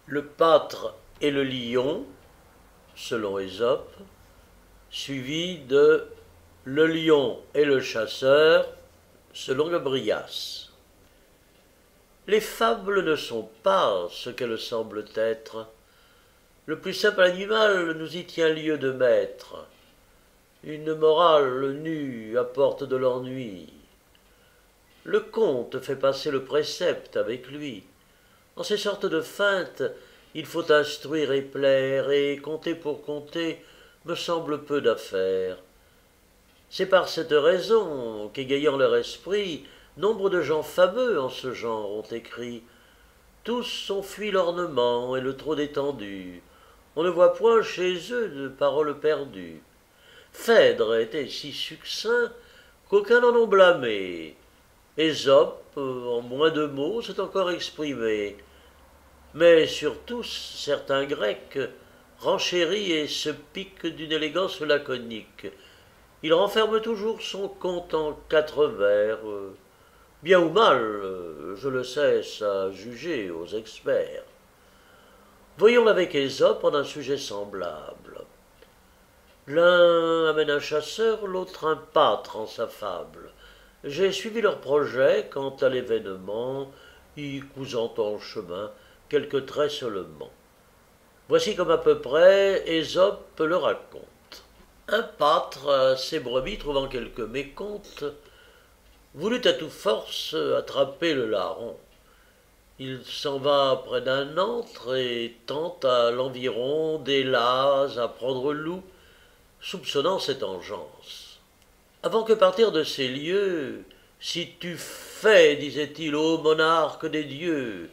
Le pâtre et le lion, selon Ésope, suivi de le lion et le chasseur, selon le Brias. Les fables ne sont pas ce qu'elles semblent être. Le plus simple animal nous y tient lieu de maître. Une morale nue apporte de l'ennui. Le conte fait passer le précepte avec lui. En ces sortes de feintes, il faut instruire et plaire, et compter pour compter me semble peu d'affaire. C'est par cette raison qu'égayant leur esprit, nombre de gens fameux en ce genre ont écrit. Tous ont fui l'ornement et le trop détendu. On ne voit point chez eux de paroles perdues. Phèdre était si succinct qu'aucuns n'en ont blâmé. Ésope, en moins de mots, s'est encore exprimé. Mais sur tous, certains Grecs renchérit et se piquent d'une élégance laconique. Il renferme toujours son conte en 4 vers. Bien ou mal, je le cesse à juger aux experts. Voyons avec Ésope en un sujet semblable. L'un amène un chasseur, l'autre un pâtre en sa fable. J'ai suivi leur projet quant à l'événement, y cousant en chemin quelques traits seulement. Voici comme à peu près Ésope le raconte. Un pâtre, ses brebis trouvant quelque mécompte, voulut à toute force attraper le larron. Il s'en va près d'un antre et tente à l'environ des lases à prendre loup, soupçonnant cette engeance. Avant que partir de ces lieux, si tu fais, disait-il, ô monarque des dieux,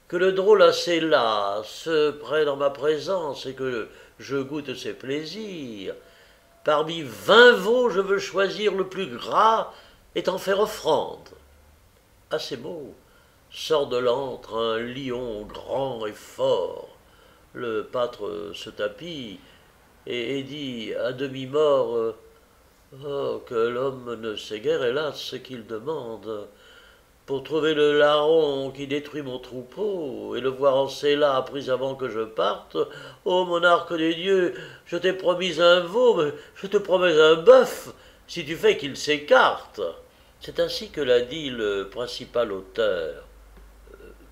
que le drôle assez las prenne en ma présence et que je goûte ses plaisirs, parmi 20 veaux je veux choisir le plus gras et t'en faire offrande. À ces mots, sort de l'antre un lion grand et fort. Le pâtre se tapit et dit à demi-mort oh, que l'homme ne sait guère, hélas, ce qu'il demande. Pour trouver le larron qui détruit mon troupeau et le voir en cella pris avant que je parte, ô monarque des dieux, je t'ai promis un veau, mais je te promets un bœuf, si tu fais qu'il s'écarte. C'est ainsi que l'a dit le principal auteur.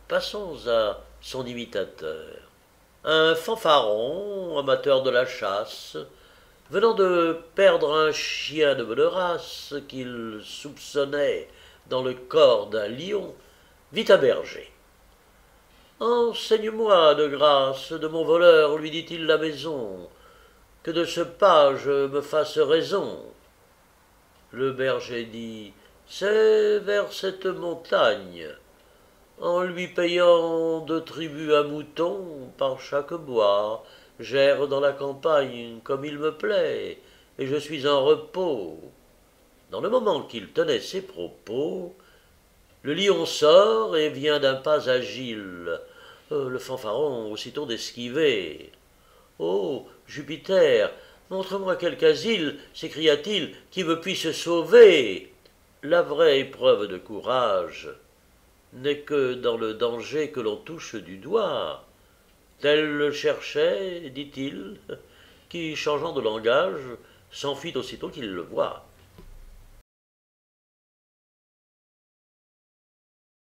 Passons à son imitateur. Un fanfaron, amateur de la chasse, venant de perdre un chien de bonne race qu'il soupçonnait dans le corps d'un lion, vit un berger. Enseigne-moi de grâce de mon voleur, lui dit-il, la maison, que de ce page me fasse raison. Le berger dit c'est vers cette montagne, en lui payant 2 tributs à mouton par chaque bois, j'erre dans la campagne comme il me plaît, et je suis en repos. Dans le moment qu'il tenait ces propos, le lion sort et vient d'un pas agile. Le fanfaron aussitôt d'esquiver. Oh, Jupiter, montre-moi quelque asile, s'écria-t-il, qui me puisse sauver. La vraie épreuve de courage n'est que dans le danger que l'on touche du doigt. Tel le cherchait, dit-il, qui, changeant de langage, s'enfuit aussitôt qu'il le voit.